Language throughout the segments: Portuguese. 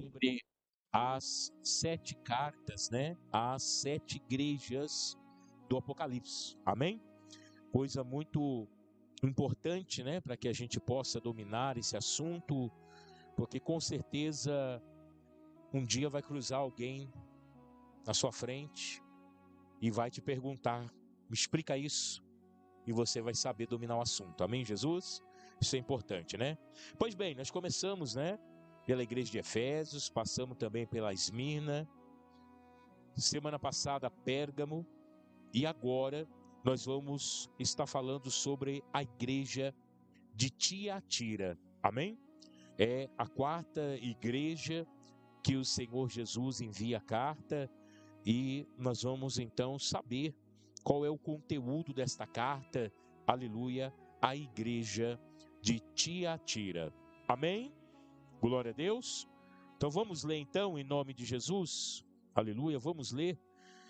Sobre as 7 cartas, né? As 7 igrejas do Apocalipse. Amém? Coisa muito importante, né? Para que a gente possa dominar esse assunto, porque com certeza um dia vai cruzar alguém na sua frente e vai te perguntar: me explica isso, e você vai saber dominar o assunto. Amém, Jesus? Isso é importante, né? Pois bem, nós começamos, né? Pela igreja de Efésios, passamos também pela Esmirna, semana passada Pérgamo, e agora nós vamos estar falando sobre a igreja de Tiatira. Amém? É a 4ª igreja que o Senhor Jesus envia a carta, e nós vamos então saber qual é o conteúdo desta carta, aleluia, à igreja de Tiatira. Amém? Glória a Deus. Então vamos ler então em nome de Jesus, aleluia, vamos ler,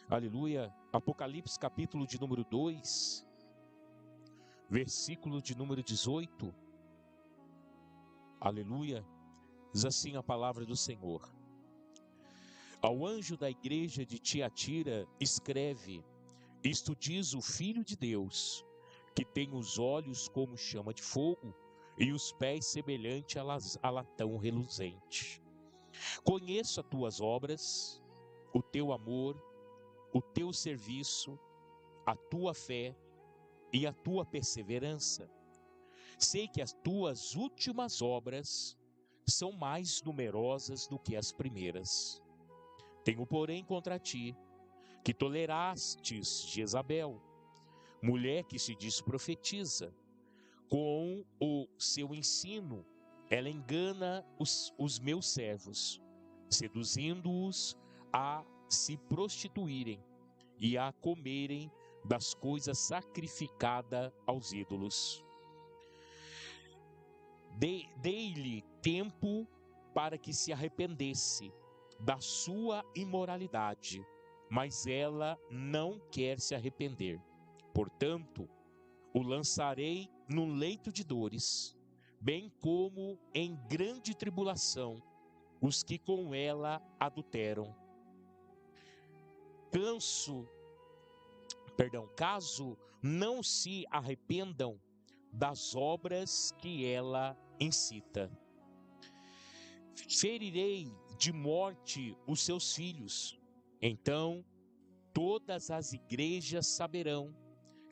aleluia, Apocalipse capítulo de número 2, versículo de número 18, aleluia, diz assim a palavra do Senhor: ao anjo da igreja de Tiatira escreve: isto diz o Filho de Deus, que tem os olhos como chama de fogo e os pés semelhante a latão reluzente. Conheço as tuas obras, o teu amor, o teu serviço, a tua fé e a tua perseverança. Sei que as tuas últimas obras são mais numerosas do que as primeiras. Tenho, porém, contra ti que tolerastes Jezabel, mulher que se diz profetiza. Com o seu ensino, ela engana os meus servos, seduzindo-os a se prostituírem e a comerem das coisas sacrificadas aos ídolos. Dei-lhe tempo para que se arrependesse da sua imoralidade, mas ela não quer se arrepender. Portanto, o lançarei num leito de dores, bem como em grande tribulação os que com ela adulteram. Caso não se arrependam das obras que ela incita. Ferirei de morte os seus filhos. Então todas as igrejas saberão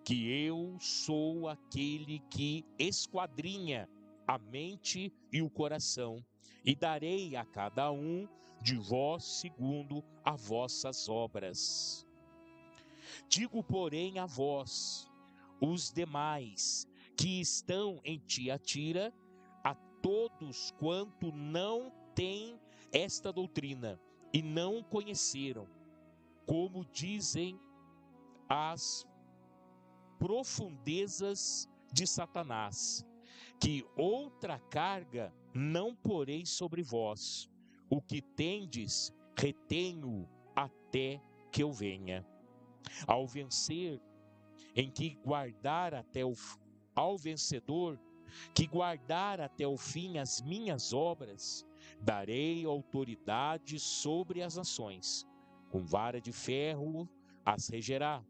que eu sou aquele que esquadrinha a mente e o coração, e darei a cada um de vós segundo as vossas obras. Digo, porém, a vós, os demais que estão em Tiatira, a todos quanto não têm esta doutrina e não conheceram, como dizem as profundezas de Satanás, que outra carga não porei sobre vós, o que tendes retenho até que eu venha. Ao vencer, em que guardar ao vencedor que guardar até o fim as minhas obras, darei autoridade sobre as nações, com vara de ferro as regerá,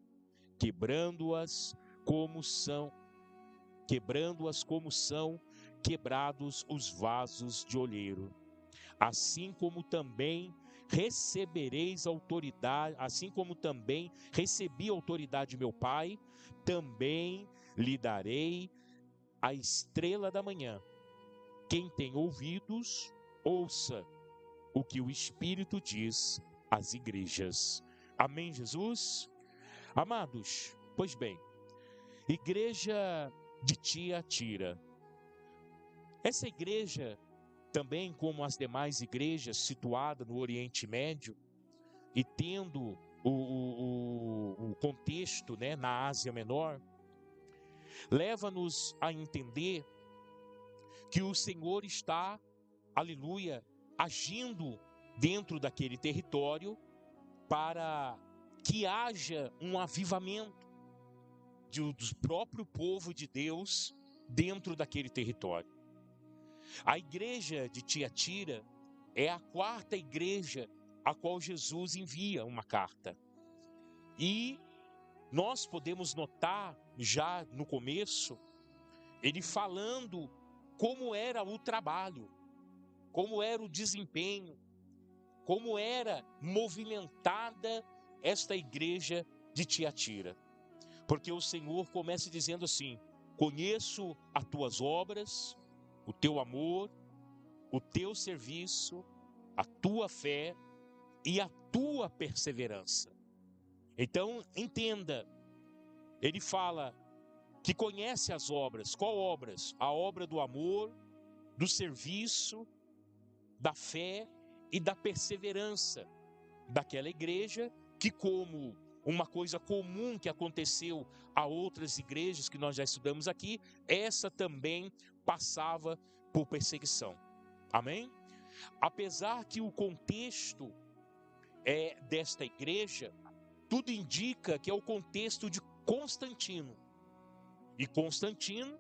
quebrando-as como são quebrados os vasos de oleiro. Assim como também recebi autoridade de meu Pai, também lhe darei a estrela da manhã. Quem tem ouvidos, ouça o que o Espírito diz às igrejas. Amém, Jesus? Amados, pois bem, igreja de Tiatira. Essa igreja, também como as demais igrejas situadas no Oriente Médio e tendo o contexto, né, na Ásia Menor, leva-nos a entender que o Senhor está, aleluia, agindo dentro daquele território para que haja um avivamento do próprio povo de Deus dentro daquele território. A igreja de Tiatira é a quarta igreja a qual Jesus envia uma carta. E nós podemos notar já no começo, ele falando como era o trabalho, como era o desempenho, como era movimentada esta igreja de Tiatira. Porque o Senhor começa dizendo assim: conheço as tuas obras, o teu amor, o teu serviço, a tua fé e a tua perseverança. Então, entenda, ele fala que conhece as obras. Qual obras? A obra do amor, do serviço, da fé e da perseverança daquela igreja, que, como uma coisa comum que aconteceu a outras igrejas que nós já estudamos aqui, essa também passava por perseguição. Amém? Apesar que o contexto desta igreja, tudo indica que é o contexto de Constantino. E Constantino,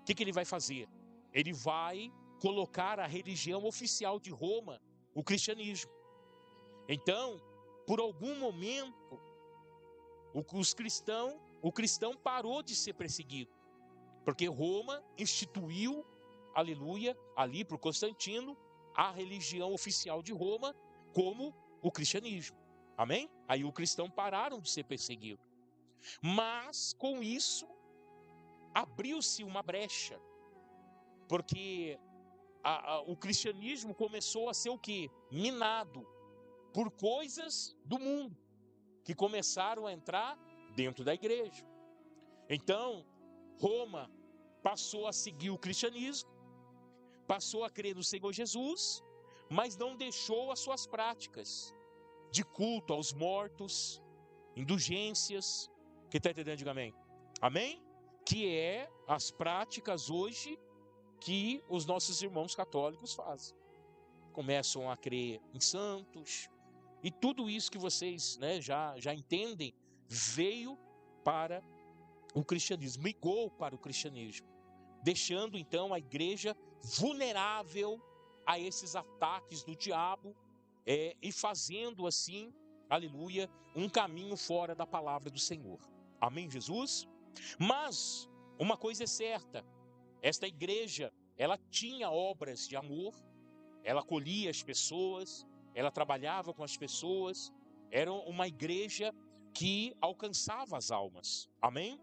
o que ele vai fazer? Ele vai colocar a religião oficial de Roma, o cristianismo. Então, por algum momento, o cristão parou de ser perseguido, porque Roma instituiu, aleluia, ali por Constantino, a religião oficial de Roma como o cristianismo. Amém? Aí os cristãos pararam de ser perseguidos. Mas, com isso, abriu-se uma brecha, porque o cristianismo começou a ser o quê? Minado por coisas do mundo, que começaram a entrar dentro da igreja. Então, Roma passou a seguir o cristianismo, passou a crer no Senhor Jesus, mas não deixou as suas práticas de culto aos mortos, indulgências. Quem está entendendo, diga amém. Amém? Que é as práticas hoje que os nossos irmãos católicos fazem. Começam a crer em santos, e tudo isso que vocês, né, já entendem, veio para o cristianismo, migrou para o cristianismo, deixando então a igreja vulnerável a esses ataques do diabo, e fazendo assim, aleluia, um caminho fora da palavra do Senhor. Amém, Jesus? Mas uma coisa é certa, esta igreja, ela tinha obras de amor, ela acolhia as pessoas, ela trabalhava com as pessoas, era uma igreja que alcançava as almas. Amém?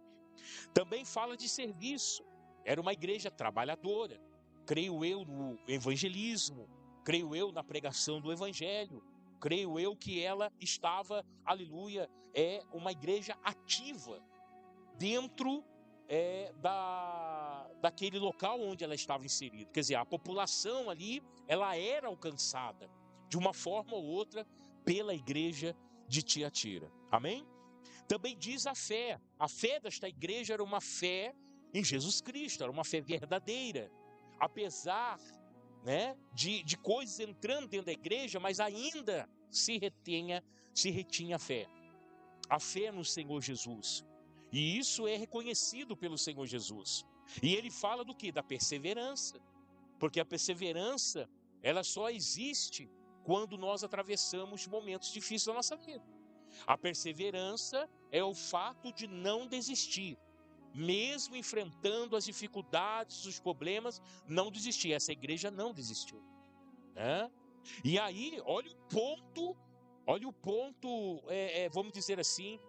Também fala de serviço, era uma igreja trabalhadora. Creio eu no evangelismo, creio eu na pregação do evangelho, creio eu que ela estava, aleluia, uma igreja ativa dentro daquele local onde ela estava inserida. Quer dizer, a população ali, ela era alcançada de uma forma ou outra pela igreja de Tiatira. Amém? Também diz a fé desta igreja era uma fé em Jesus Cristo, era uma fé verdadeira, apesar, né, de coisas entrando dentro da igreja, mas ainda se retinha a fé no Senhor Jesus. E isso é reconhecido pelo Senhor Jesus. E ele fala do quê? Da perseverança. Porque a perseverança, ela só existe quando nós atravessamos momentos difíceis da nossa vida. A perseverança é o fato de não desistir. Mesmo enfrentando as dificuldades, os problemas, não desistir. Essa igreja não desistiu, né? E aí, olha o ponto, vamos dizer assim,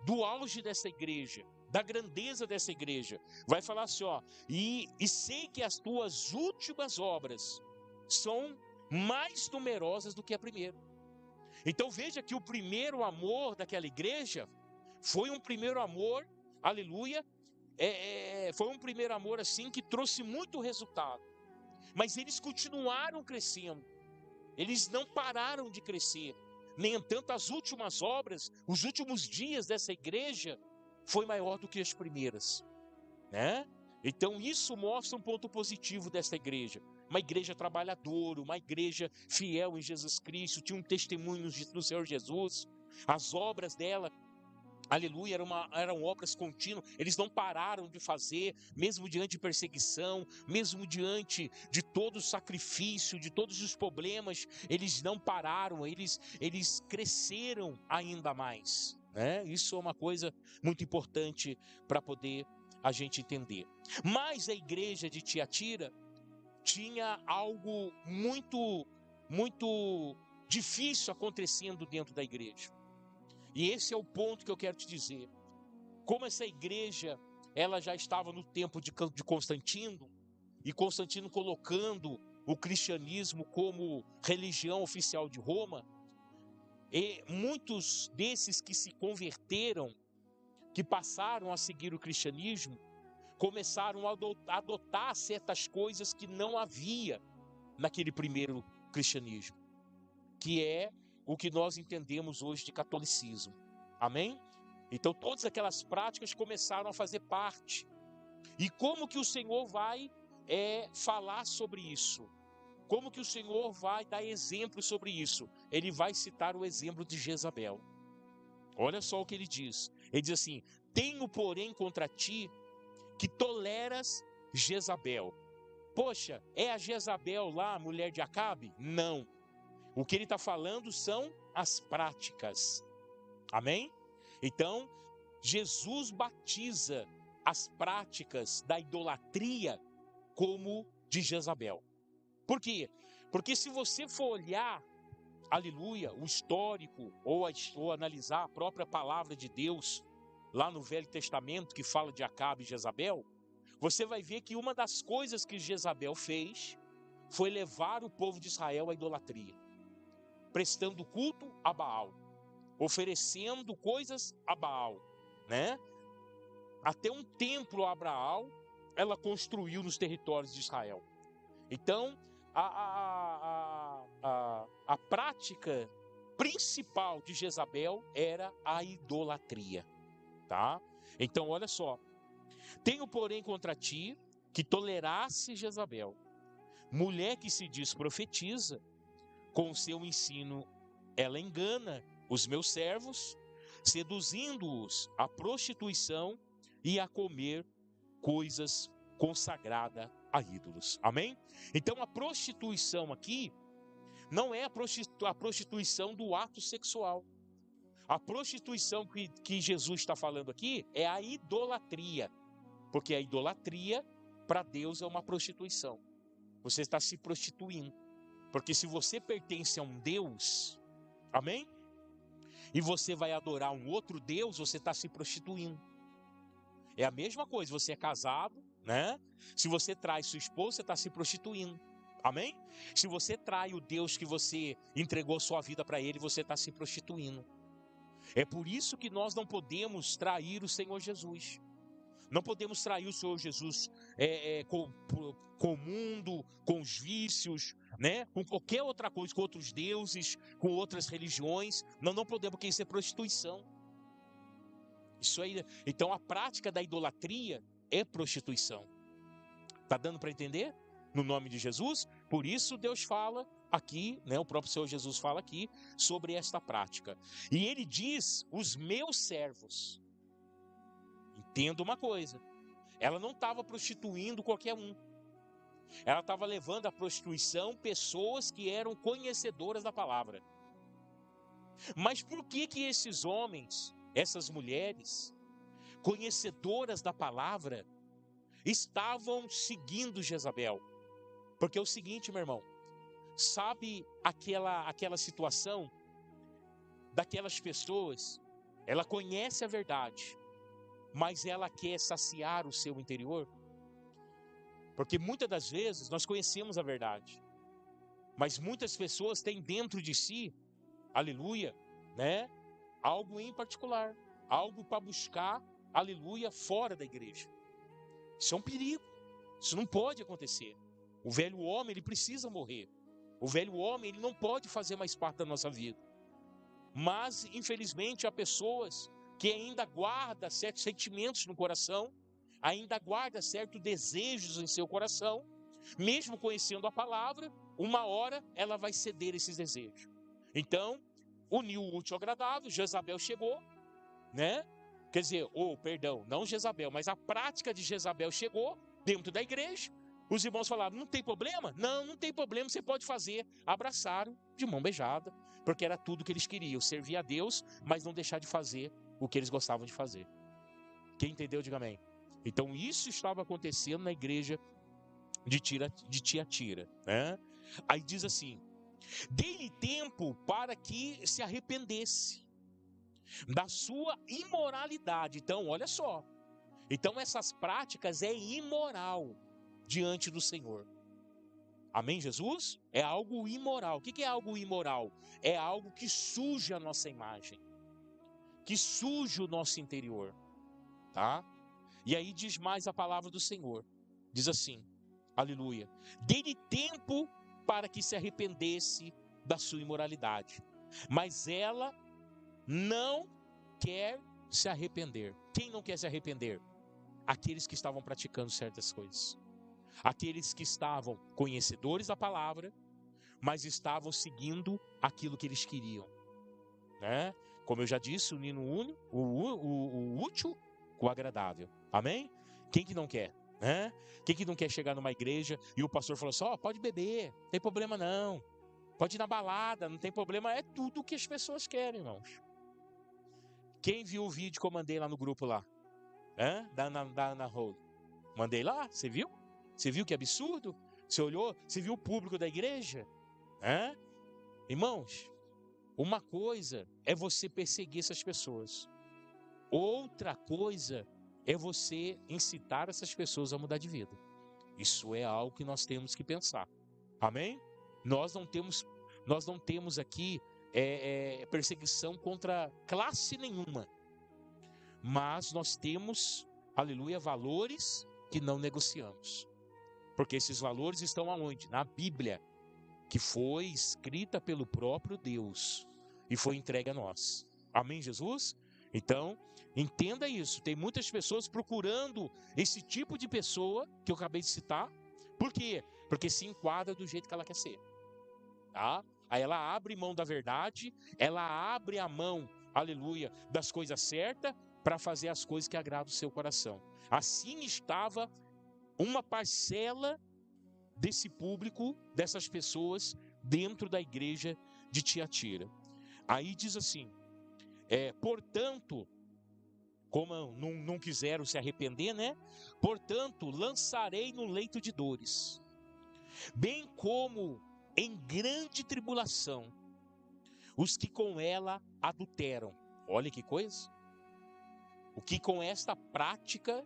do auge dessa igreja, da grandeza dessa igreja. Vai falar assim, ó, e sei que as tuas últimas obras são mais numerosas do que a primeira. Então veja que o primeiro amor daquela igreja foi um primeiro amor, aleluia, foi um primeiro amor assim que trouxe muito resultado. Mas eles continuaram crescendo, eles não pararam de crescer. Nem entanto, as últimas obras, os últimos dias dessa igreja foi maior do que as primeiras, né? Então isso mostra um ponto positivo desta igreja. Uma igreja trabalhadora, uma igreja fiel em Jesus Cristo, tinha um testemunho do Senhor Jesus. As obras dela, Aleluia, eram obras contínuas, eles não pararam de fazer, mesmo diante de perseguição, mesmo diante de todo o sacrifício, de todos os problemas, eles não pararam, eles cresceram ainda mais, né? Isso é uma coisa muito importante para poder a gente entender. Mas a igreja de Tiatira tinha algo muito difícil acontecendo dentro da igreja. E esse é o ponto que eu quero te dizer. Como essa igreja, ela já estava no tempo de Constantino, e Constantino colocando o cristianismo como religião oficial de Roma, e muitos desses que se converteram, que passaram a seguir o cristianismo, começaram a adotar certas coisas que não havia naquele primeiro cristianismo, que é o que nós entendemos hoje de catolicismo. Amém? Então todas aquelas práticas começaram a fazer parte. E como que o Senhor vai falar sobre isso? Como que o Senhor vai dar exemplo sobre isso? Ele vai citar o exemplo de Jezabel. Olha só o que ele diz. Ele diz assim: tenho, porém, contra ti que toleras Jezabel. Poxa, é a Jezabel lá, a mulher de Acabe? Não. O que ele está falando são as práticas. Amém? Então, Jesus batiza as práticas da idolatria como de Jezabel. Por quê? Porque se você for olhar, aleluia, o histórico, ou analisar a própria palavra de Deus, lá no Velho Testamento, que fala de Acabe e Jezabel, você vai ver que uma das coisas que Jezabel fez foi levar o povo de Israel à idolatria, prestando culto a Baal, oferecendo coisas a Baal, né? Até um templo a Baal ela construiu nos territórios de Israel. Então, a prática principal de Jezabel era a idolatria, tá? Então, olha só. Tenho, porém, contra ti que tolerasse Jezabel, mulher que se diz profetiza, com o seu ensino ela engana os meus servos, seduzindo-os à prostituição e a comer coisas consagradas a ídolos. Amém? Então a prostituição aqui não é a prostituição do ato sexual. A prostituição que Jesus está falando aqui é a idolatria. Porque a idolatria, para Deus, é uma prostituição. Você está se prostituindo. Porque se você pertence a um Deus, amém? E você vai adorar um outro Deus, você está se prostituindo. É a mesma coisa, você é casado, né? Se você trai sua esposa, você está se prostituindo. Amém? Se você trai o Deus que você entregou sua vida para ele, você está se prostituindo. É por isso que nós não podemos trair o Senhor Jesus. Não podemos trair o Senhor Jesus com o mundo, com os vícios, né? Com qualquer outra coisa, com outros deuses, com outras religiões. Não podemos, porque isso é prostituição. Isso aí. Então a prática da idolatria é prostituição. Tá dando para entender? No nome de Jesus? Por isso Deus fala aqui, né? O próprio Senhor Jesus fala aqui sobre esta prática. E ele diz: os meus servos. Entenda uma coisa, ela não estava prostituindo qualquer um. Ela estava levando à prostituição pessoas que eram conhecedoras da palavra. Mas por que esses homens, essas mulheres, conhecedoras da palavra, estavam seguindo Jezabel? Porque é o seguinte, meu irmão, sabe aquela situação daquelas pessoas, ela conhece a verdade, mas ela quer saciar o seu interior? Porque muitas das vezes nós conhecemos a verdade, mas muitas pessoas têm dentro de si, aleluia, né? Algo em particular, algo para buscar, aleluia, fora da igreja. Isso é um perigo, isso não pode acontecer. O velho homem, ele precisa morrer. O velho homem, ele não pode fazer mais parte da nossa vida. Mas, infelizmente, há pessoas que ainda guardam certos sentimentos no coração, ainda guarda certos desejos em seu coração, mesmo conhecendo a palavra, uma hora ela vai ceder esses desejos. Então, uniu o útil ao agradável, Jezabel chegou, né? Quer dizer, perdão, não Jezabel, mas a prática de Jezabel chegou dentro da igreja. Os irmãos falaram, não tem problema? Não, não tem problema, você pode fazer. Abraçaram de mão beijada, porque era tudo que eles queriam, servir a Deus, mas não deixar de fazer o que eles gostavam de fazer. Quem entendeu, diga amém. Então isso estava acontecendo na igreja de Tiatira, né? Aí diz assim, dei-lhe tempo para que se arrependesse da sua imoralidade. Então, olha só. Então, essas práticas é imoral diante do Senhor. Amém, Jesus? É algo imoral. O que é algo imoral? É algo que suja a nossa imagem, que suja o nosso interior, tá? E aí diz mais a palavra do Senhor. Diz assim, aleluia. Dê-lhe tempo para que se arrependesse da sua imoralidade. Mas ela não quer se arrepender. Quem não quer se arrepender? Aqueles que estavam praticando certas coisas. Aqueles que estavam conhecedores da palavra, mas estavam seguindo aquilo que eles queriam, né? Como eu já disse, unindo o útil com o agradável. Amém? Quem que não quer? Né? Quem que não quer chegar numa igreja e o pastor falou assim, pode beber, não tem problema não. Pode ir na balada, não tem problema. É tudo o que as pessoas querem, irmãos. Quem viu o vídeo que eu mandei lá no grupo lá? Da Ana Rose. Mandei lá, você viu? Você viu que absurdo? Você olhou? Você viu o público da igreja? Irmãos, uma coisa é você perseguir essas pessoas. Outra coisa é você incitar essas pessoas a mudar de vida. Isso é algo que nós temos que pensar. Amém? Nós não temos aqui perseguição contra classe nenhuma. Mas nós temos, aleluia, valores que não negociamos. Porque esses valores estão aonde? Na Bíblia, que foi escrita pelo próprio Deus e foi entregue a nós. Amém, Jesus? Então, entenda isso. Tem muitas pessoas procurando esse tipo de pessoa que eu acabei de citar. Por quê? Porque se enquadra do jeito que ela quer ser. Tá? Aí ela abre mão da verdade, ela abre a mão, aleluia, das coisas certas para fazer as coisas que agradam o seu coração. Assim estava uma parcela desse público, dessas pessoas, dentro da igreja de Tiatira. Aí diz assim, portanto, como não quiseram se arrepender, né? Portanto, lançarei no leito de dores, bem como em grande tribulação, os que com ela adulteram. Olha que coisa. O que com esta prática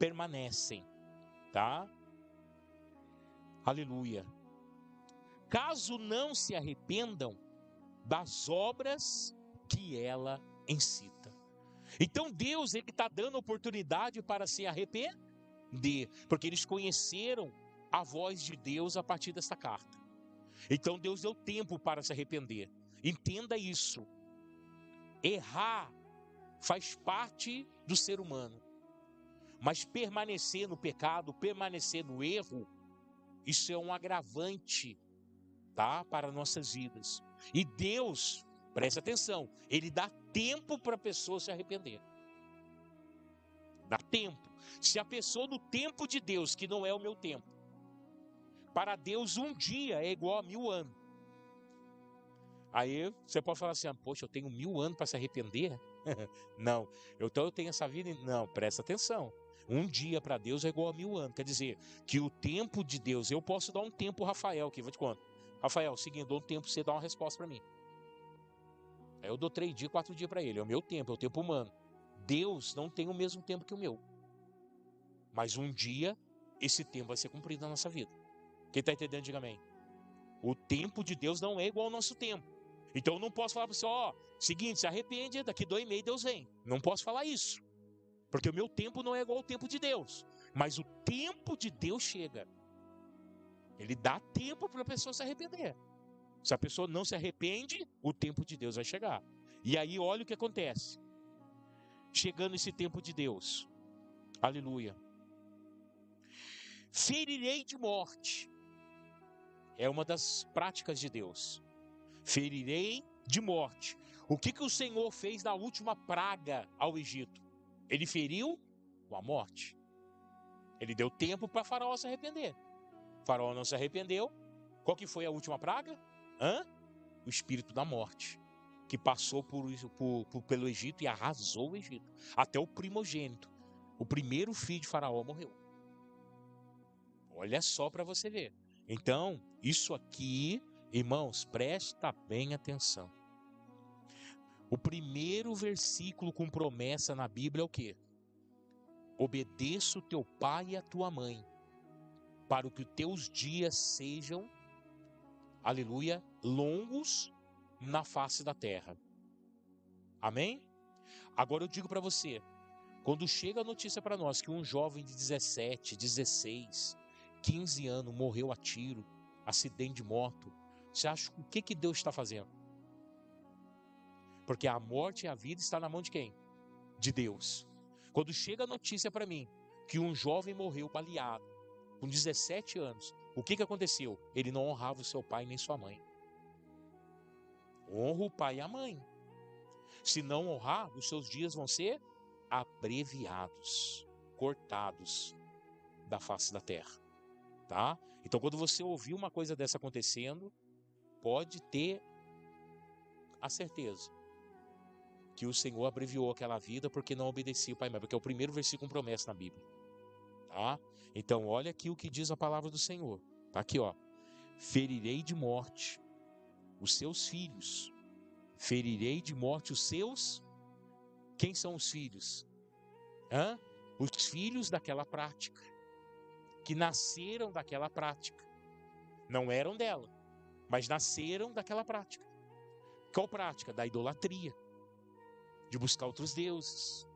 permanecem, tá? Aleluia. Caso não se arrependam das obras que ela incita. Então Deus, ele está dando oportunidade para se arrepender, porque eles conheceram a voz de Deus a partir dessa carta. Então Deus deu tempo para se arrepender. Entenda isso. Errar faz parte do ser humano. Mas permanecer no pecado, permanecer no erro, isso é um agravante, tá? Para nossas vidas. E Deus, preste atenção, Ele dá tempo para a pessoa se arrepender. Dá tempo. Se a pessoa no tempo de Deus, que não é o meu tempo, para Deus um dia é igual a 1000 anos. Aí você pode falar assim, poxa, eu tenho 1000 anos para se arrepender? Não, então eu tenho essa vida. Não, presta atenção. Um dia para Deus é igual a 1000 anos. Quer dizer, que o tempo de Deus, eu posso dar um tempo, Rafael, que vou te contar. Rafael, seguinte, eu dou um tempo para você dar uma resposta para mim. Aí eu dou 3 dias, 4 dias para ele. É o meu tempo, é o tempo humano. Deus não tem o mesmo tempo que o meu. Mas um dia, esse tempo vai ser cumprido na nossa vida. Quem está entendendo, diga amém. O tempo de Deus não é igual ao nosso tempo. Então eu não posso falar para você, seguinte, se arrepende, daqui 2 meses Deus vem. Não posso falar isso. Porque o meu tempo não é igual ao tempo de Deus. Mas o tempo de Deus chega. Ele dá tempo para a pessoa se arrepender. Se a pessoa não se arrepende, o tempo de Deus vai chegar. E aí olha o que acontece. Chegando esse tempo de Deus. Aleluia. Ferirei de morte. É uma das práticas de Deus. Ferirei de morte. O que o Senhor fez na última praga ao Egito? Ele feriu com a morte. Ele deu tempo para Faraó se arrepender. Faraó não se arrependeu. Qual que foi a última praga? O espírito da morte, que passou pelo Egito e arrasou o Egito. Até o primogênito, o primeiro filho de Faraó, morreu. Olha só para você ver. Então, isso aqui, irmãos, presta bem atenção. O primeiro versículo com promessa na Bíblia é o quê? Obedeça o teu pai e a tua mãe, para que os teus dias sejam, aleluia, longos na face da terra. Amém? Agora eu digo para você, quando chega a notícia para nós que um jovem de 17, 16, 15 anos morreu a tiro, acidente de moto, você acha o que Deus está fazendo? Porque a morte e a vida está na mão de quem? De Deus. Quando chega a notícia para mim que um jovem morreu baleado com 17 anos, o que aconteceu? Ele não honrava o seu pai nem sua mãe. Honra o pai e a mãe. Se não honrar, os seus dias vão ser abreviados, cortados da face da terra, tá? Então, quando você ouvir uma coisa dessa acontecendo, pode ter a certeza que o Senhor abreviou aquela vida porque não obedecia o pai e mãe, porque é o primeiro versículo com promessa na Bíblia, tá? Então, olha aqui o que diz a palavra do Senhor. Tá aqui, ó. Ferirei de morte os seus filhos. Ferirei de morte os seus. Quem são os filhos? Os filhos daquela prática, que nasceram daquela prática. Não eram dela, mas nasceram daquela prática. Qual prática? Da idolatria, de buscar outros deuses,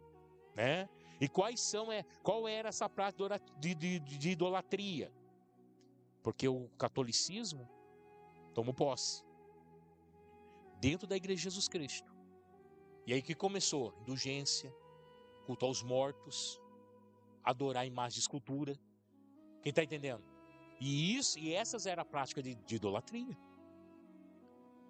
né? E qual era essa prática de idolatria? Porque o catolicismo tomou posse dentro da igreja de Jesus Cristo. E aí que começou? Indulgência, culto aos mortos, adorar imagem de escultura. Quem está entendendo? E essas eram a prática de idolatria.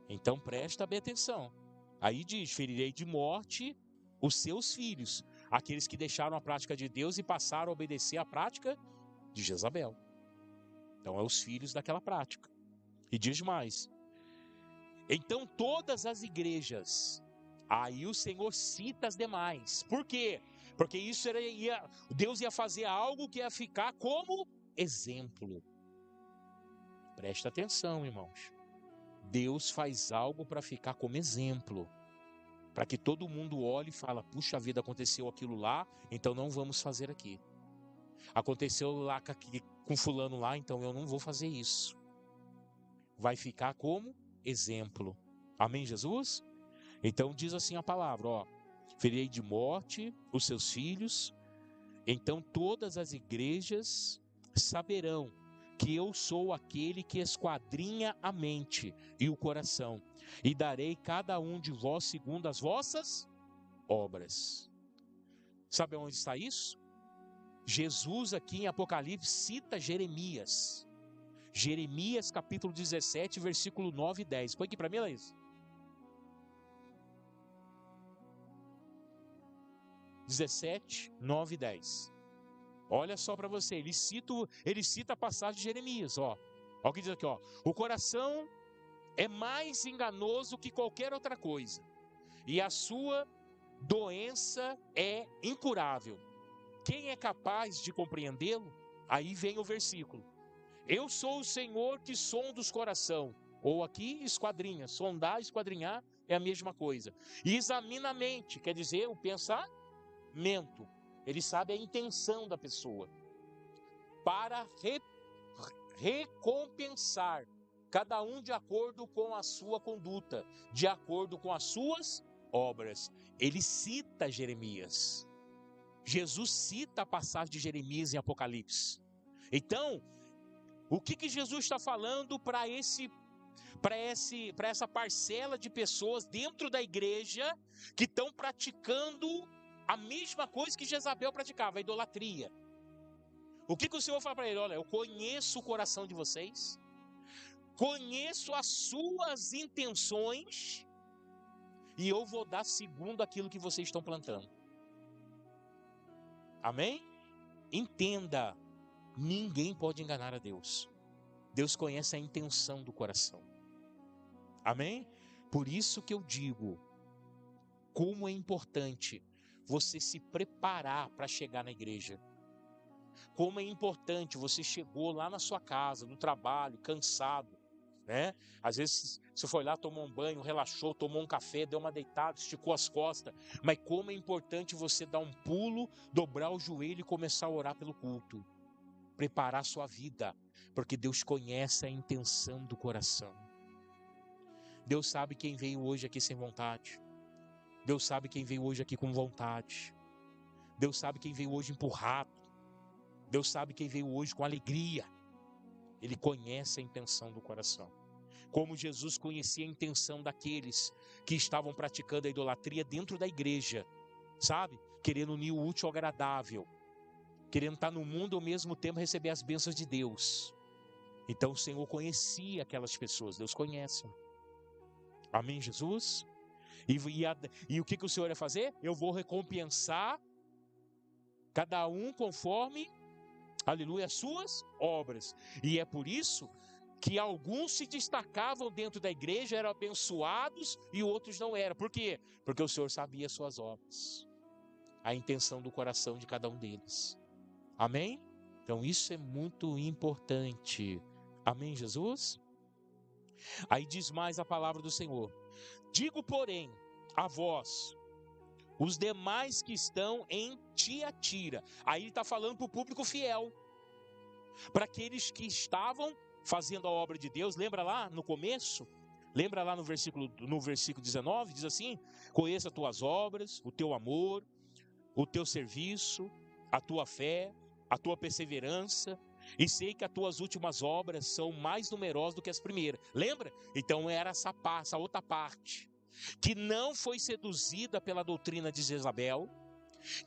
Então presta bem atenção. Aí diz, ferirei de morte os seus filhos, aqueles que deixaram a prática de Deus e passaram a obedecer a prática de Jezabel. Então é os filhos daquela prática. E diz mais. Então todas as igrejas, aí o Senhor cita as demais. Por quê? Porque Deus ia fazer algo que ia ficar como exemplo. Presta atenção, irmãos. Deus faz algo para ficar como exemplo, para que todo mundo olhe e fale, puxa vida, aconteceu aquilo lá, então não vamos fazer aqui. Aconteceu lá com fulano lá, então eu não vou fazer isso. Vai ficar como exemplo. Amém, Jesus? Então diz assim a palavra, ó. Ferirei de morte os seus filhos, então todas as igrejas saberão que eu sou aquele que esquadrinha a mente e o coração, e darei cada um de vós segundo as vossas obras. Sabe onde está isso? Jesus aqui em Apocalipse cita Jeremias. Jeremias capítulo 17, versículo 9 e 10. Põe aqui para mim, Laís. 17, 9 e 10. Olha só para você, ele cita a passagem de Jeremias, ó. Olha o que diz aqui, ó. O coração é mais enganoso que qualquer outra coisa, e a sua doença é incurável. Quem é capaz de compreendê-lo? Aí vem o versículo. Eu sou o Senhor que sonda os coração. Ou aqui, esquadrinha. Sondar, esquadrinhar é a mesma coisa. E examina a mente, quer dizer, o pensamento. Ele sabe a intenção da pessoa. Para recompensar cada um de acordo com a sua conduta, de acordo com as suas obras. Ele cita Jeremias. Jesus cita a passagem de Jeremias em Apocalipse. Então, o que Jesus está falando para essa parcela de pessoas dentro da igreja que estão praticando a mesma coisa que Jezabel praticava, a idolatria? O que o Senhor fala para ele? Olha, eu conheço o coração de vocês, conheço as suas intenções e eu vou dar segundo aquilo que vocês estão plantando. Amém? Entenda, ninguém pode enganar a Deus. Deus conhece a intenção do coração. Amém? Por isso que eu digo, como é importante você se preparar para chegar na igreja. Como é importante, você chegou lá na sua casa, no trabalho, cansado, né? Às vezes você foi lá, tomou um banho, relaxou, tomou um café, deu uma deitada, esticou as costas. Mas como é importante você dar um pulo, dobrar o joelho e começar a orar pelo culto. Preparar a sua vida, porque Deus conhece a intenção do coração. Deus sabe quem veio hoje aqui sem vontade. Deus sabe quem veio hoje aqui com vontade. Deus sabe quem veio hoje empurrado. Deus sabe quem veio hoje com alegria. Ele conhece a intenção do coração. Como Jesus conhecia a intenção daqueles que estavam praticando a idolatria dentro da igreja, sabe? Querendo unir o útil ao agradável. Querendo estar no mundo ao mesmo tempo receber as bênçãos de Deus. Então o Senhor conhecia aquelas pessoas. Deus conhece. Amém, Jesus? E o que o Senhor ia fazer? Eu vou recompensar cada um conforme, aleluia, as suas obras. E é por isso que alguns se destacavam dentro da igreja, eram abençoados e outros não eram. Por quê? Porque o Senhor sabia as suas obras, a intenção do coração de cada um deles. Amém? Então isso é muito importante. Amém, Jesus? Aí diz mais a palavra do Senhor. Digo, porém, a vós, os demais que estão em Tiatira. Aí ele está falando para o público fiel. Para aqueles que estavam fazendo a obra de Deus. Lembra lá no começo? Lembra lá no versículo 19? Diz assim: conheça as tuas obras, o teu amor, o teu serviço, a tua fé, a tua perseverança. E sei que as tuas últimas obras são mais numerosas do que as primeiras. Lembra? Então era essa outra parte. Que não foi seduzida pela doutrina de Jezabel,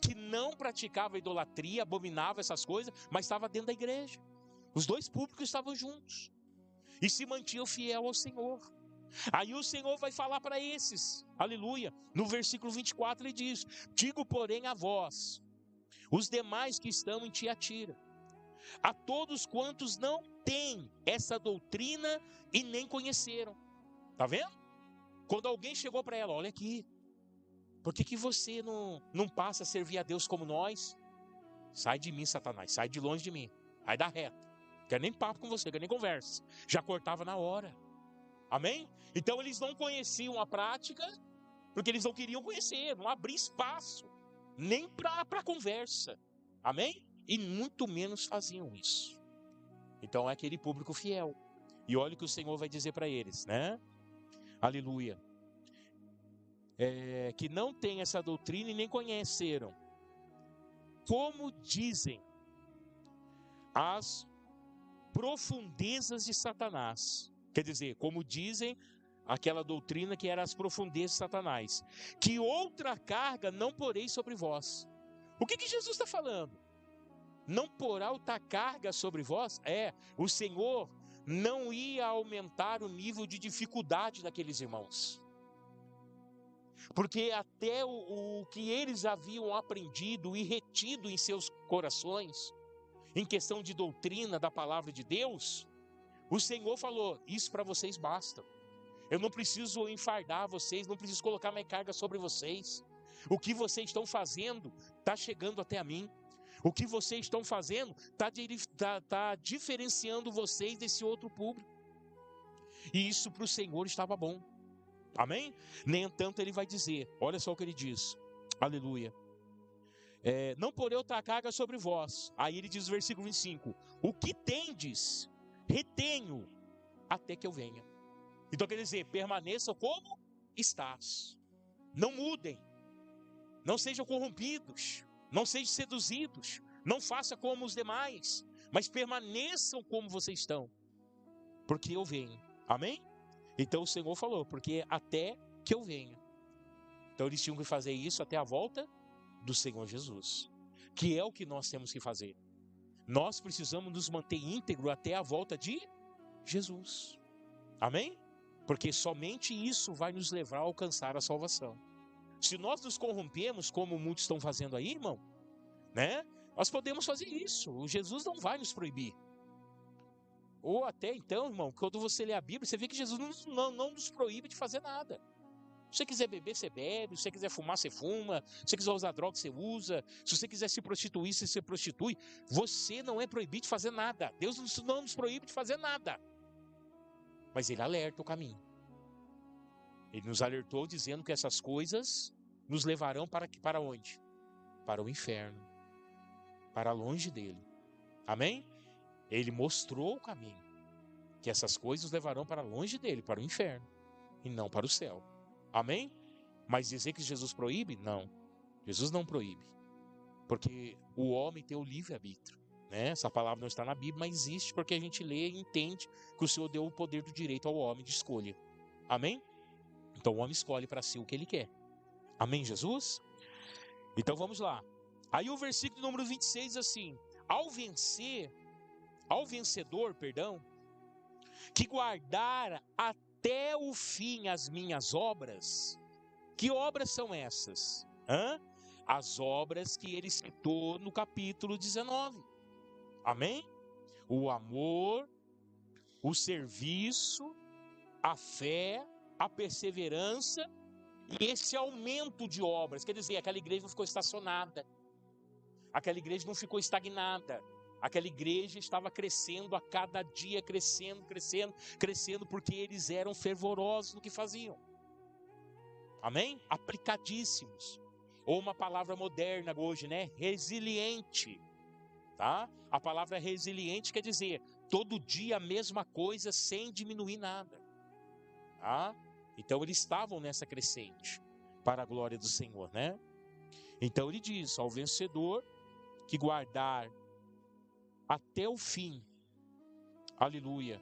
que não praticava idolatria, abominava essas coisas, mas estava dentro da igreja. Os dois públicos estavam juntos e se mantinham fiel ao Senhor. Aí o Senhor vai falar para esses, aleluia, no versículo 24 ele diz: digo, porém, a vós, os demais que estão em Tiatira, a todos quantos não têm essa doutrina e nem conheceram. Tá vendo? Quando alguém chegou para ela: olha aqui, por que você não passa a servir a Deus como nós? Sai de mim, Satanás, sai de longe de mim, vai dar reto. Quero nem papo com você, quero nem conversa. Já cortava na hora. Amém? Então eles não conheciam a prática, porque eles não queriam conhecer, não abria espaço, nem para conversa. Amém? E muito menos faziam isso. Então é aquele público fiel. E olha o que o Senhor vai dizer para eles, né? Aleluia. Que não tem essa doutrina e nem conheceram. Como dizem as profundezas de Satanás. Quer dizer, como dizem aquela doutrina que era as profundezas de Satanás. Que outra carga não porei sobre vós. O que Jesus está falando? Não porá outra carga sobre vós? O Senhor não ia aumentar o nível de dificuldade daqueles irmãos. Porque até o que eles haviam aprendido e retido em seus corações, em questão de doutrina da palavra de Deus, o Senhor falou: isso para vocês basta. Eu não preciso enfardar vocês, não preciso colocar mais carga sobre vocês. O que vocês estão fazendo está chegando até a mim. O que vocês estão fazendo está diferenciando vocês desse outro público. E isso para o Senhor estava bom. Amém? Nem entanto ele vai dizer, olha só o que ele diz. Aleluia. Não porei outra carga sobre vós. Aí ele diz no versículo 25: o que tendes, retenho até que eu venha. Então quer dizer, permaneçam como estás. Não mudem. Não sejam corrompidos. Não sejam seduzidos. Não façam como os demais. Mas permaneçam como vocês estão. Porque eu venho. Amém? Então o Senhor falou, porque até que eu venha. Então eles tinham que fazer isso até a volta do Senhor Jesus. Que é o que nós temos que fazer. Nós precisamos nos manter íntegro até a volta de Jesus. Amém? Porque somente isso vai nos levar a alcançar a salvação. Se nós nos corrompemos, como muitos estão fazendo aí, irmão, né? Nós podemos fazer isso. Jesus não vai nos proibir. Ou até então, irmão, quando você lê a Bíblia, você vê que Jesus não nos proíbe de fazer nada. Se você quiser beber, você bebe. Se você quiser fumar, você fuma. Se você quiser usar droga, você usa. Se você quiser se prostituir, você se prostitui. Você não é proibido de fazer nada. Deus não nos proíbe de fazer nada. Mas Ele alerta o caminho. Ele nos alertou dizendo que essas coisas nos levarão para onde? Para o inferno. Para longe dele. Amém? Ele mostrou o caminho. Que essas coisas levarão para longe dele, para o inferno. E não para o céu. Amém? Mas dizer que Jesus proíbe? Não. Jesus não proíbe. Porque o homem tem o livre-arbítrio. Né? Essa palavra não está na Bíblia, mas existe porque a gente lê e entende que o Senhor deu o poder do direito ao homem de escolha. Amém? Então o homem escolhe para si o que ele quer. Amém, Jesus? Então vamos lá. Aí o versículo número 26 diz assim: ao vencedor, que guardar até o fim as minhas obras. Que obras são essas? As obras que ele citou no capítulo 19. Amém? O amor, o serviço, a fé, a perseverança e esse aumento de obras. Quer dizer, aquela igreja não ficou estacionada. Aquela igreja não ficou estagnada. Aquela igreja estava crescendo a cada dia, crescendo, porque eles eram fervorosos no que faziam. Amém? Aplicadíssimos. Ou uma palavra moderna hoje, né? Resiliente. Tá? A palavra resiliente quer dizer todo dia a mesma coisa sem diminuir nada. Tá? Então eles estavam nessa crescente para a glória do Senhor, né? Então ele diz ao vencedor que guardar até o fim, aleluia,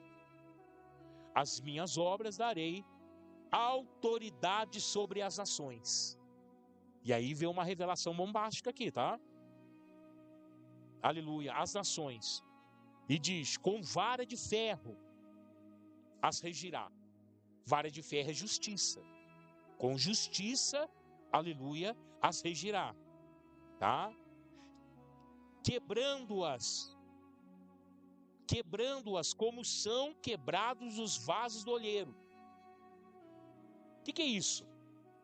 as minhas obras darei autoridade sobre as nações. E aí vem uma revelação bombástica aqui, tá? Aleluia, as nações. E diz, com vara de ferro as regirá. Vara de ferro é justiça. Com justiça, aleluia, as regirá. Tá? Quebrando-as como são quebrados os vasos do olheiro. O que é isso?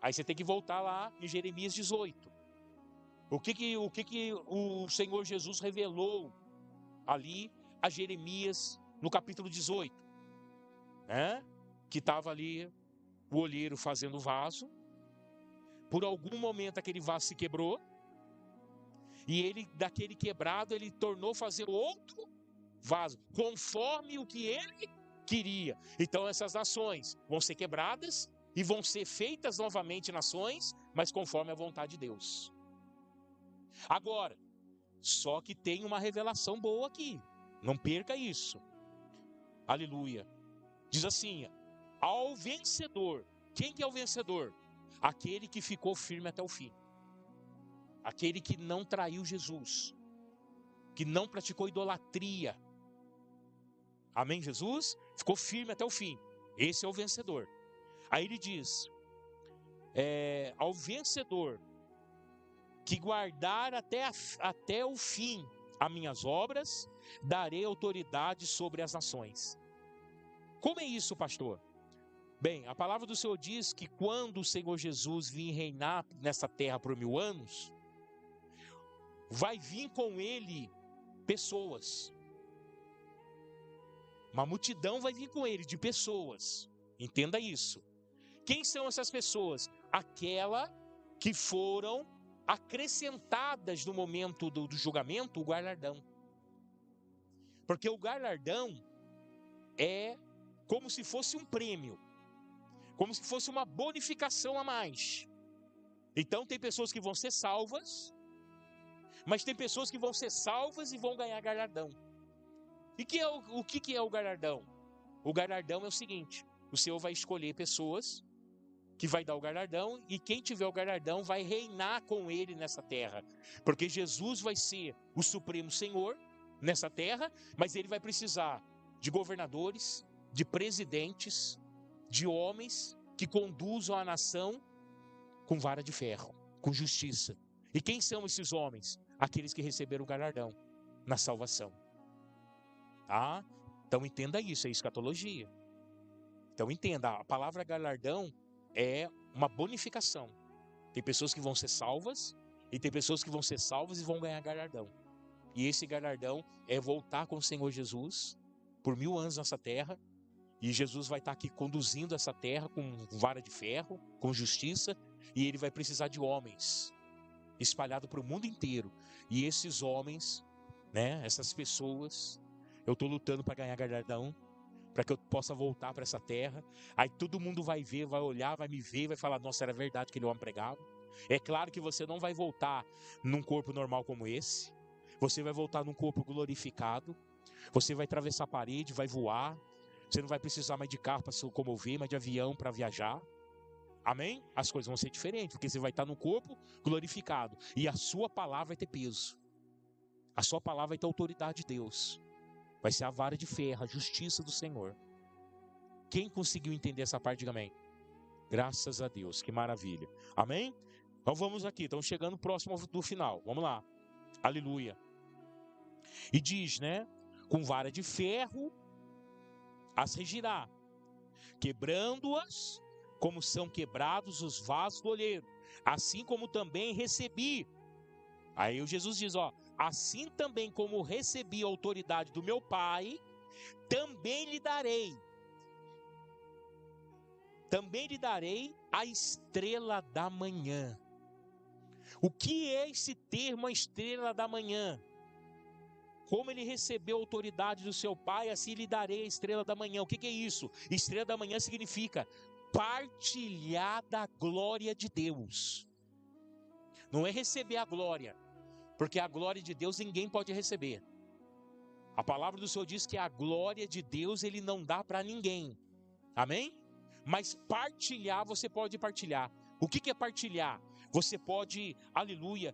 Aí você tem que voltar lá em Jeremias 18. O que o Senhor Jesus revelou ali a Jeremias no capítulo 18? Né? Que estava ali o olheiro fazendo o vaso. Por algum momento aquele vaso se quebrou. E ele, daquele quebrado, ele tornou fazer outro vaso, conforme o que ele queria. Então essas nações vão ser quebradas e vão ser feitas novamente nações, mas conforme a vontade de Deus. Agora, só que tem uma revelação boa aqui. Não perca isso. Aleluia. Diz assim, ao vencedor. Quem que é o vencedor? Aquele que ficou firme até o fim. Aquele que não traiu Jesus. Que não praticou idolatria. Amém, Jesus? Ficou firme até o fim. Esse é o vencedor. Aí ele diz, ao vencedor, que guardar até o fim as minhas obras, darei autoridade sobre as nações. Como é isso, pastor? Bem, a palavra do Senhor diz que quando o Senhor Jesus vir reinar nessa terra por 1000 anos, vai vir com ele pessoas. Uma multidão vai vir com ele, de pessoas. Entenda isso. Quem são essas pessoas? Aquela que foram acrescentadas no momento do julgamento, o galardão. Porque o galardão é como se fosse um prêmio. Como se fosse uma bonificação a mais. Então tem pessoas que vão ser salvas, mas tem pessoas que vão ser salvas e vão ganhar galardão. E o que é o galardão? O galardão é o seguinte: o Senhor vai escolher pessoas que vai dar o galardão, e quem tiver o galardão vai reinar com ele nessa terra. Porque Jesus vai ser o supremo Senhor nessa terra, mas ele vai precisar de governadores, de presidentes, de homens que conduzam a nação com vara de ferro, com justiça. E quem são esses homens? aqueles que receberam o galardão na salvação. Tá? Então entenda isso, é escatologia. Então entenda, a palavra galardão é uma bonificação. Tem pessoas que vão ser salvas e tem pessoas que vão ser salvas e vão ganhar galardão. E esse galardão é voltar com o Senhor Jesus por 1000 anos nessa terra. E Jesus vai estar aqui conduzindo essa terra com vara de ferro, com justiça. E ele vai precisar de homens espalhados para o mundo inteiro. E esses homens, né, essas pessoas, eu estou lutando para ganhar galardão, para que eu possa voltar para essa terra. Aí todo mundo vai ver, vai olhar, vai me ver, vai falar, nossa, era verdade que aquele homem pregava. É claro que você não vai voltar num corpo normal como esse. Você vai voltar num corpo glorificado. Você vai atravessar a parede, vai voar. Você não vai precisar mais de carro para se locomover, mas de avião para viajar. Amém? As coisas vão ser diferentes, porque você vai estar num corpo glorificado. E a sua palavra vai ter peso. A sua palavra vai ter autoridade de Deus. Vai ser a vara de ferro, a justiça do Senhor. Quem conseguiu entender essa parte, diga amém. Graças a Deus, que maravilha. Amém? Então vamos aqui, estamos chegando próximo do final. Vamos lá. Aleluia. E diz, né? Com vara de ferro as regirá, quebrando-as como são quebrados os vasos do olheiro. Assim como também recebi. Aí o Jesus diz, ó, assim também como recebi a autoridade do meu Pai, também lhe darei a estrela da manhã. O que é esse termo, a estrela da manhã? Como ele recebeu a autoridade do seu Pai, assim lhe darei a estrela da manhã. O que é isso? Estrela da manhã significa partilhar da glória de Deus. Não é receber a glória, porque a glória de Deus ninguém pode receber. A palavra do Senhor diz que a glória de Deus ele não dá para ninguém. Amém? Mas partilhar, você pode partilhar. O que é partilhar? Você pode, aleluia,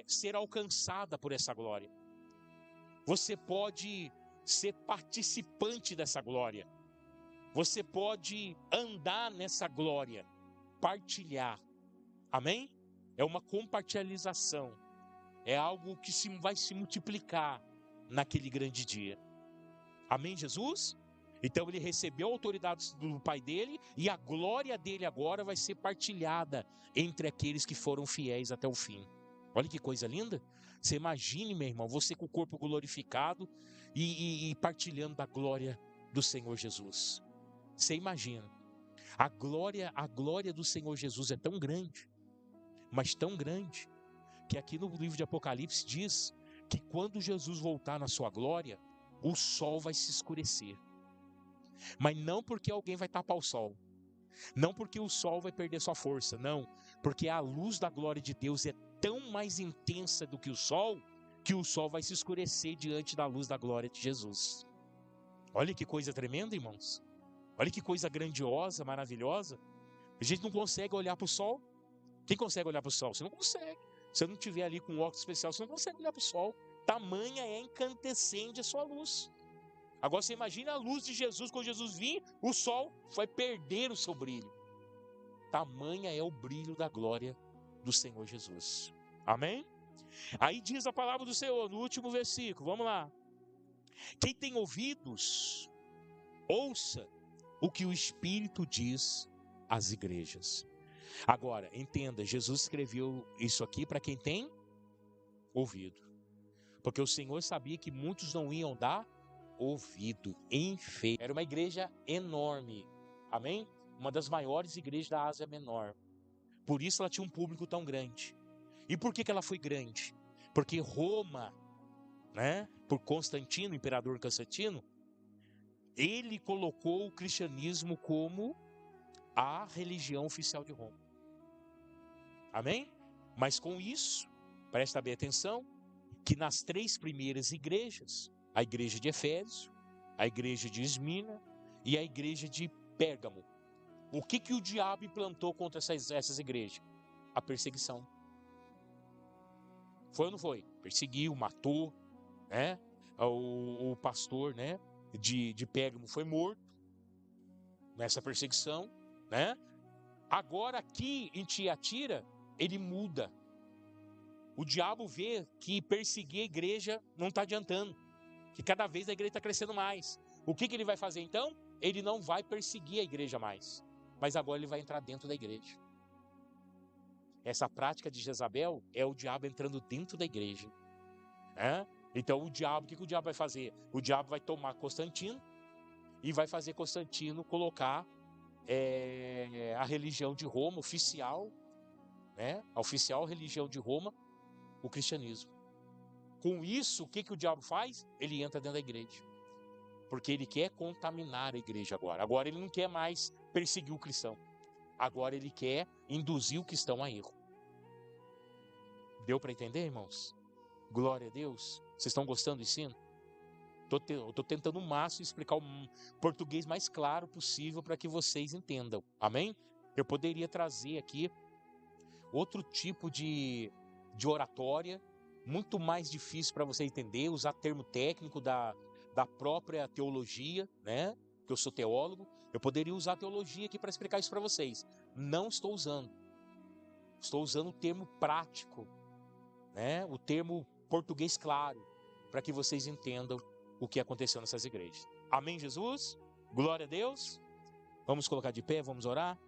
ser alcançada por essa glória. Você pode ser participante dessa glória. Você pode andar nessa glória. Partilhar. Amém? É uma compartilhação. É algo que vai se multiplicar naquele grande dia. Amém, Jesus? Então ele recebeu a autoridade do Pai dele e a glória dele agora vai ser partilhada entre aqueles que foram fiéis até o fim. Olha que coisa linda. Você imagine, meu irmão, você com o corpo glorificado e partilhando da glória do Senhor Jesus. Você imagina. A glória do Senhor Jesus é tão grande, mas tão grande, que aqui no livro de Apocalipse diz que quando Jesus voltar na sua glória, o sol vai se escurecer. Mas não porque alguém vai tapar o sol, não porque o sol vai perder sua força, não, porque a luz da glória de Deus é tão mais intensa do que o sol vai se escurecer diante da luz da glória de Jesus. Olha que coisa tremenda, irmãos. Olha que coisa grandiosa, maravilhosa. A gente não consegue olhar para o sol. Quem consegue olhar para o sol? Você não consegue. Se você não estiver ali com um óculos especial, você não consegue olhar para o sol. Tamanha é incandescente a sua luz. Agora você imagina a luz de Jesus, quando Jesus vir, o sol vai perder o seu brilho. Tamanha é o brilho da glória do Senhor Jesus. Amém? Aí diz a palavra do Senhor no último versículo, vamos lá. Quem tem ouvidos, ouça o que o Espírito diz às igrejas. Agora, entenda, Jesus escreveu isso aqui para quem tem ouvido. Porque o Senhor sabia que muitos não iam dar ouvido. Era uma igreja enorme. Amém? Uma das maiores igrejas da Ásia Menor. Por isso ela tinha um público tão grande. E por que ela foi grande? Porque Roma, né, por Constantino, imperador Constantino, ele colocou o cristianismo como a religião oficial de Roma. Amém? Mas com isso, presta bem atenção, que nas 3 primeiras igrejas, a igreja de Éfeso, a igreja de Esmirna e a igreja de Pérgamo, o que o diabo implantou contra essas igrejas? A perseguição. Foi ou não foi? Perseguiu, matou, né? O pastor, né, de Pérgamo foi morto nessa perseguição, né? Agora aqui em Tiatira, ele muda. O diabo vê que perseguir a igreja não está adiantando, que cada vez a igreja está crescendo mais. O que ele vai fazer então? Ele não vai perseguir a igreja mais, mas agora ele vai entrar dentro da igreja. Essa prática de Jezabel é o diabo entrando dentro da igreja. Então o diabo, o que o diabo vai fazer? O diabo vai tomar Constantino e vai fazer Constantino colocar a religião de Roma oficial, a oficial religião de Roma, o cristianismo. Com isso, o que o diabo faz? Ele entra dentro da igreja. Porque ele quer contaminar a igreja agora. Agora ele não quer mais perseguir o cristão. Agora ele quer induzir o cristão a erro. Deu para entender, irmãos? Glória a Deus. Vocês estão gostando do ensino? Eu estou tentando o máximo explicar o português mais claro possível para que vocês entendam. Amém? Eu poderia trazer aqui outro tipo de oratória, muito mais difícil para você entender, usar termo técnico da própria teologia, né? Que eu sou teólogo. Eu poderia usar a teologia aqui para explicar isso para vocês. Não estou usando. Estou usando o termo prático, o termo português claro, para que vocês entendam o que aconteceu nessas igrejas. Amém, Jesus? Glória a Deus. Vamos colocar de pé, vamos orar.